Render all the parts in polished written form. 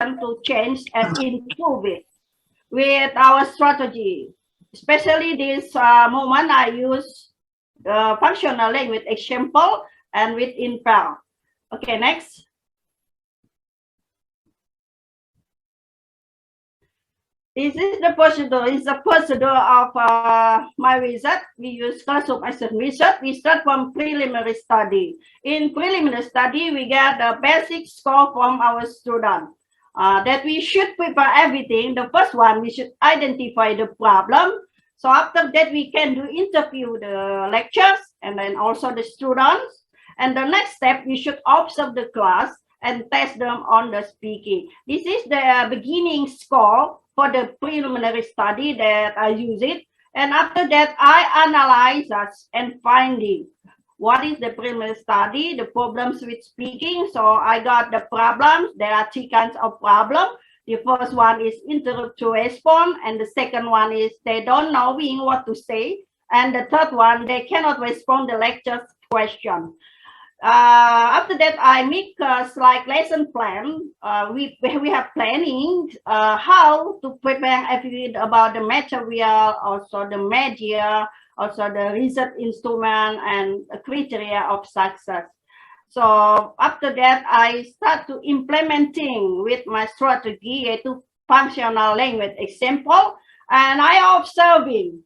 to change and improve it with our strategy. Especially this moment, I use functional language example and with impel. Okay, next. This is the procedure. It's the procedure of my research. We use classroom as a research. We start from preliminary study. In preliminary study, we get the basic score from our student. That we should prepare everything. The first one, we should identify the problem. So after that, we can do interview the lectures and then also the students. And the next step, we should observe the class and test them on the speaking. This is the beginning score for the preliminary study that I use it. And after that, I analyze us and finding what is the preliminary study, the problems with speaking. So I got the problems. There are three kinds of problems. The first one is interrupt to respond, and the second one is they don't know what to say, and the third one, they cannot respond the lecture's question. After that, I make a slide lesson plan. We have planning how to prepare everything about the material, also the media, also the research instrument, and the criteria of success. So after that, I start to implementing with my strategy, yaitu functional language example, and I observing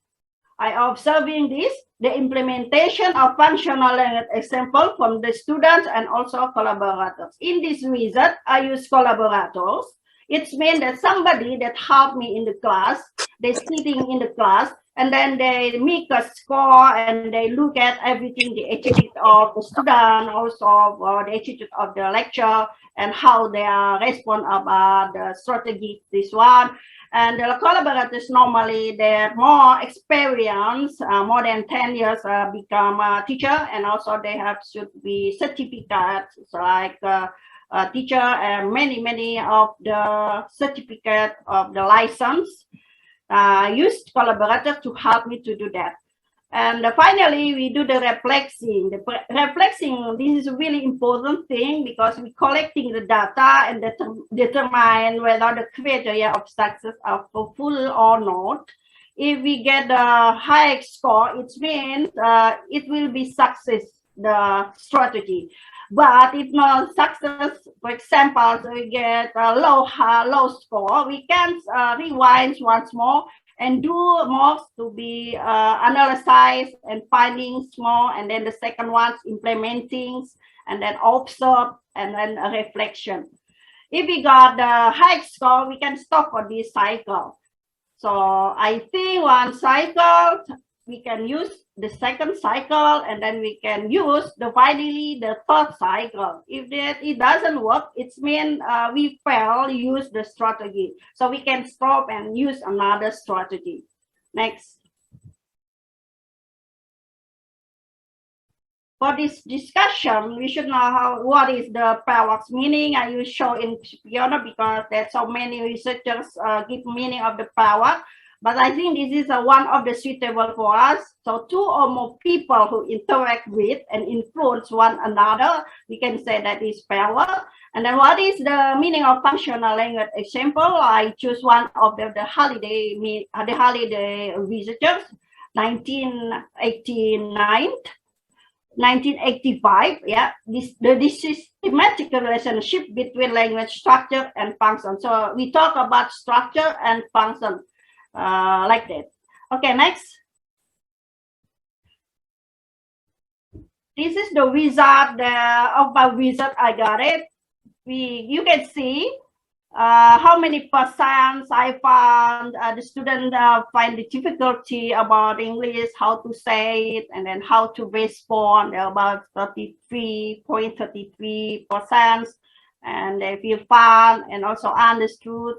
this, the implementation of functional language example from the students and also collaborators. In this research, I use collaborators. It means that somebody that helped me in the class, they're sitting in the class, and then they make a score and they look at everything, the attitude of the student, also the attitude of the lecture, and how they are respond about the strategy, this one. And the collaborators normally they're more experienced, more than 10 years become a teacher, and also they have should be certificates like teacher and many of the certificate of the license. Used collaborators to help me to do that. And finally, we do the reflexing. The reflexing, this is a really important thing because we're collecting the data and determine whether the criteria of success are fulfilled or not. If we get a high score, it means it will be success, the strategy. But if not success, for example, so we get a low score, we can rewind once more and do more to be analyzed and findings more, and then the second one implementing, and then observe, and then a reflection. If we got the high score, we can stop for this cycle. So I think one cycle, we can use the second cycle, and then we can use finally the third cycle. If it doesn't work, it means we fail use the strategy. So we can stop and use another strategy. Next. For this discussion, we should know what is the paradox meaning. I will show in Piona because there's so many researchers give meaning of the paradox. But I think this is one of the suitable for us. So two or more people who interact with and influence one another, we can say that is power. And then what is the meaning of functional language example? I choose one of the holiday researchers, 1985. Yeah, this systematic relationship between language structure and function. So we talk about structure and function. Like that. Okay, next. This is the result of my result. I got it. You can see how many percent I found the student find the difficulty about English, how to say it, and then how to respond, about 33.33%. And they feel fun and also understood.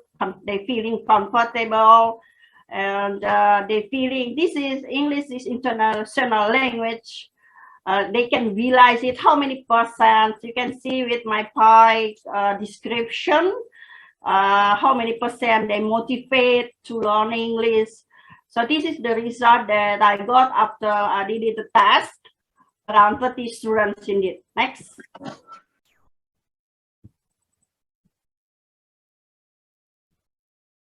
They feeling comfortable. And they feeling this is English is international language. They can realize it. How many percent? You can see with my pie description. How many percent they motivate to learn English. So this is the result that I got after I did the test. Around 30 students indeed. Next.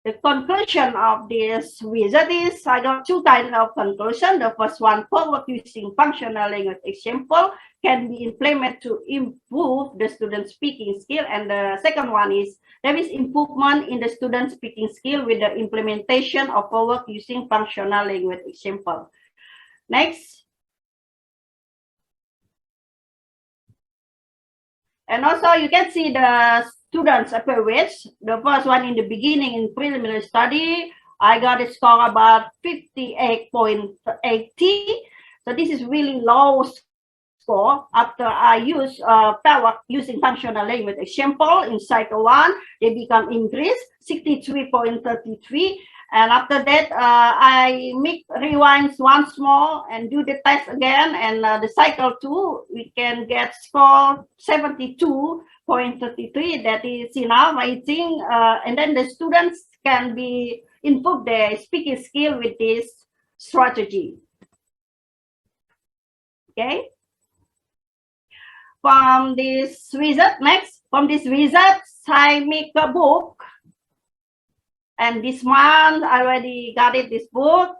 The conclusion of this visit is I got two kinds of conclusion. The first one, work using functional language example can be implemented to improve the student speaking skill. And the second one is there is improvement in the student speaking skill with the implementation of work using functional language example. Next. And also you can see the students approach. The first one in the beginning in preliminary study, I got a score about 58.80. So this is really low score. After I use power using functional language example in cycle 1, they become increased 63.33. And after that, I make rewinds once more and do the test again. And the cycle 2, we can get score 72.33. That is enough, I think. And then the students can be improve their speaking skill with this strategy. Okay. From this result, next, from this results, I make a book. And this month, I already got it, this book.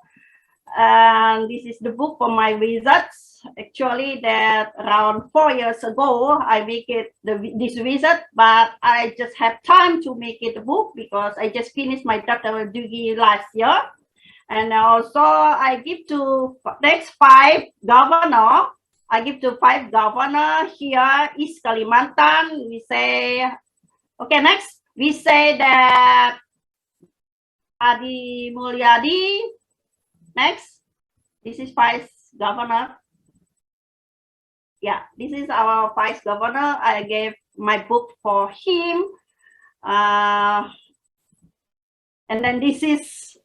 And this is the book for my results. Actually, that around 4 years ago, I make it this result, but I just have time to make it a book because I just finished my doctoral degree last year. And also, I give to next 5 governor. I give to 5 governor here, East Kalimantan. We say, okay, next, we say that Adi Mulyadi. Next, this is vice governor. Yeah, this is our vice governor. I gave my book for him. And then this is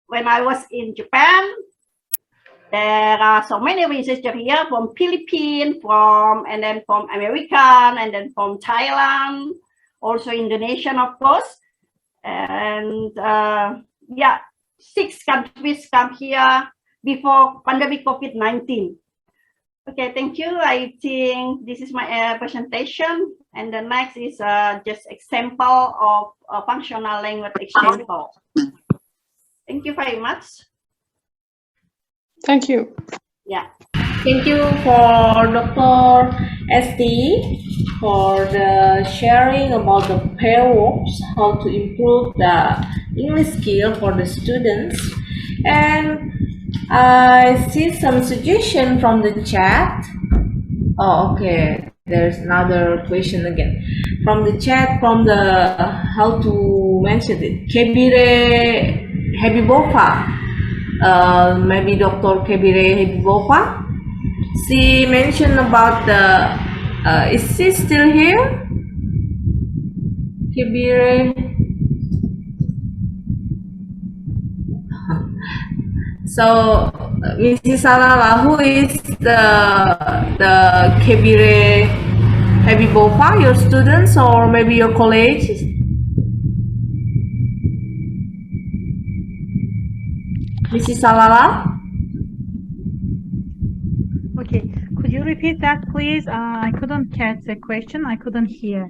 when I was in Japan. There are so many researchers here from Philippines, and then from American, and then from Thailand, also Indonesian, of course. And yeah, 6 countries come here before pandemic COVID-19. Okay, thank you. I think this is my presentation. And the next is just example of a functional language example. Thank you very much. Thank you. Yeah. Thank you for Dr. Esti for the sharing about the pair works, how to improve the English skill for the students. And I see some suggestion from the chat. Oh, okay. There's another question again from the chat, from the how to mention it, Kebire Habibova. Maybe Dr. Kebire Habibova. She mentioned about the, is she still here? Kebire. So, Mrs. Salala, who is the Kebire Habibova, your students or maybe your college? Mrs. Salala? Okay, could you repeat that, please? I couldn't catch the question. I couldn't hear.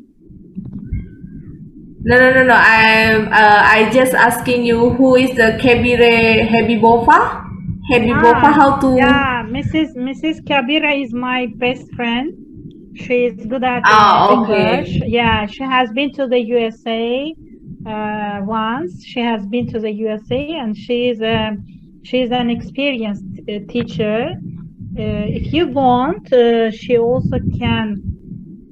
No. I just asking you who is the Kebire Habibova? Habibova, how to? Yeah, Mrs. Kabira is my best friend. She is good at English. Okay. Yeah, she has been to the USA once. She has been to the USA, and she's an experienced teacher. If you want, she also can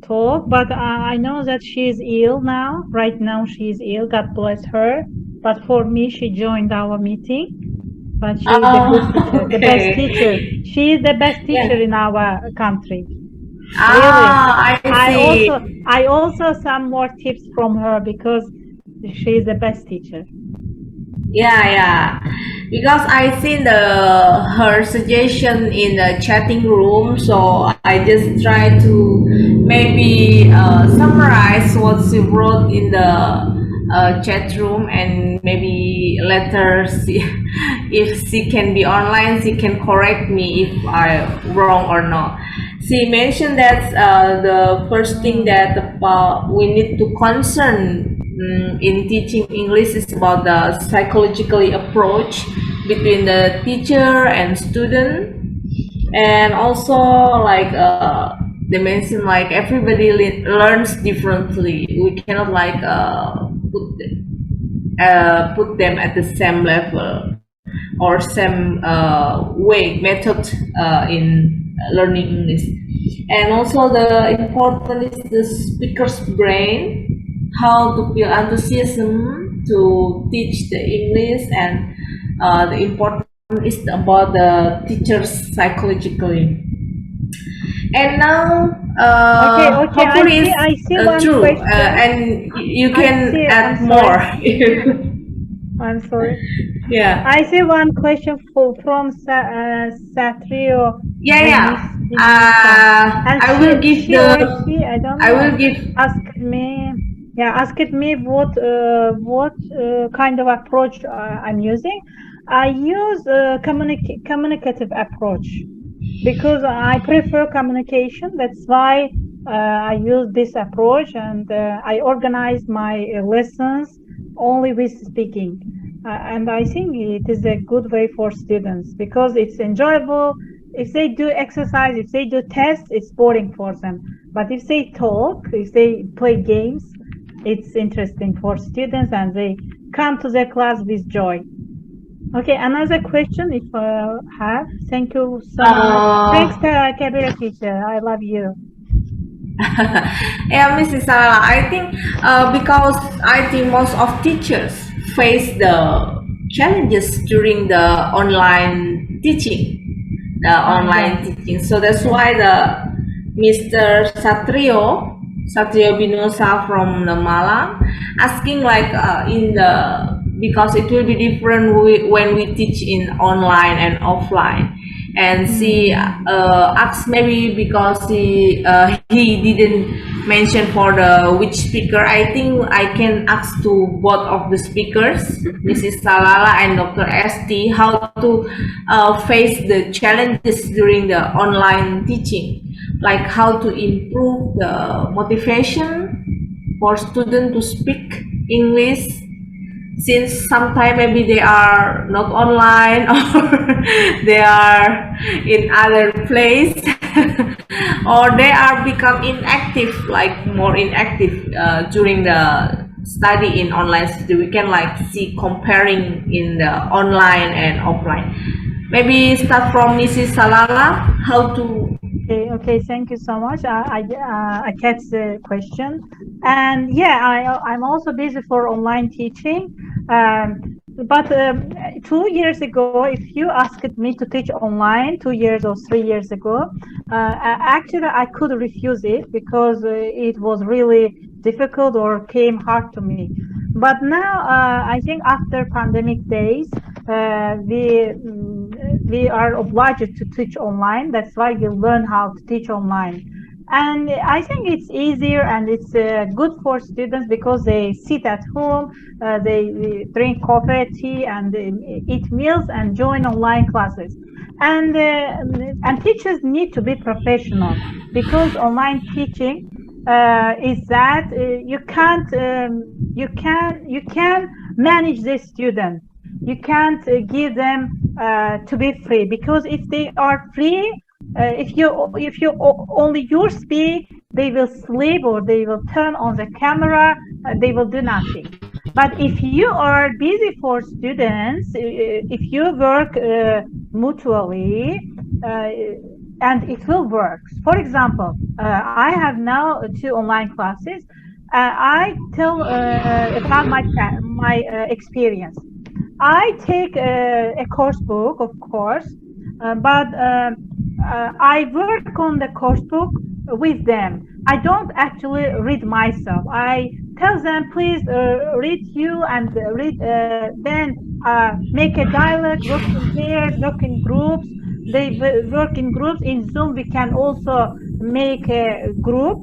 talk, but I know that she is ill now. Right now she is ill, God bless her. But for me, she joined our meeting. But she is a good teacher, the best teacher. She is the best teacher in our country. Really. I see. I also some more tips from her because she is the best teacher. Yeah. Because I seen her suggestion in the chatting room, so I just try to maybe summarize what she wrote in the chat room, and maybe later if she can be online, she can correct me if I'm wrong or not. She mentioned that the first thing that we need to concern in teaching English is about the psychologically approach between the teacher and student, and also like they mentioned like everybody learns differently. We cannot like put them at the same level or same way method in learning English. And also the important is the speaker's brain, how to feel enthusiasm to teach the English, and the important is about the teachers psychologically. And now Okay, hopefully I it's see one true, question. and you can add I'm more. I'm sorry. Yeah. I see one question from Satrio. Yeah. And I will give she or he, I don't know, I will give asked me what kind of approach I'm using. I use communicative approach because I prefer communication. That's why I use this approach, and I organize my lessons only with speaking. And I think it is a good way for students because it's enjoyable. If they do exercise, if they do tests, it's boring for them. But if they talk, if they play games, it's interesting for students and they come to the class with joy. Okay, another question if have. Thank you so much. Thanks, Kabira teacher. I love you. Yeah, Mrs. Sala, I think because I think most of teachers face the challenges during the online teaching, so that's why the Mr. Satrio Binosa from the Malang asking like in the, because it will be different when we teach in online and offline. And she asked maybe because he didn't mention for the which speaker. I think I can ask to both of the speakers, Mrs. Salala and Dr. Esti, how to face the challenges during the online teaching, like how to improve the motivation for students to speak English, since sometimes maybe they are not online or they are in other place or they are become inactive, like more inactive during the study in online study. We can like see comparing in the online and offline. Maybe start from Mrs. Salala, how to. Okay, thank you so much. I catch the question, and yeah, I'm also busy for online teaching. But 2 years ago, if you asked me to teach online 2 years or 3 years ago, actually I could refuse it because it was really difficult or came hard to me. But now I think after pandemic days, we are obliged to teach online. That's why we learn how to teach online. And I think it's easier and it's good for students because they sit at home, they drink coffee, tea, and eat meals and join online classes. And teachers need to be professional because online teaching is that you can manage the student. You can't give them to be free, because if they are free, if you only you speak, they will sleep or they will turn on the camera, they will do nothing. But if you are busy for students, if you work mutually, and it will work. For example, I have now 2 online classes. I tell about my experience. I take a course book, of course, but I work on the course book with them. I don't actually read myself. I tell them, please read you and read, then make a dialogue, work in pairs, work in groups. They work in groups. In Zoom, we can also make a group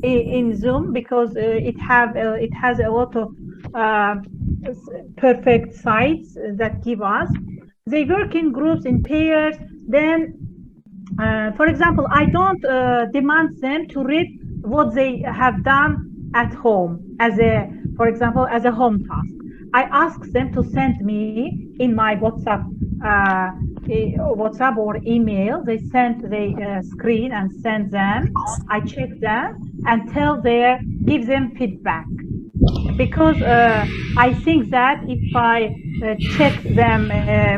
in Zoom because it has a lot of perfect sites that give us. They work in groups, in pairs. Then, for example, I don't demand them to read what they have done at home as a for example, as a home task. I ask them to send me in my WhatsApp or email. They send the screen and send them. I check them and give them feedback. Because I think that if I check them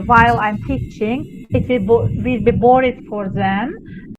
while I'm teaching, it will be boring for them,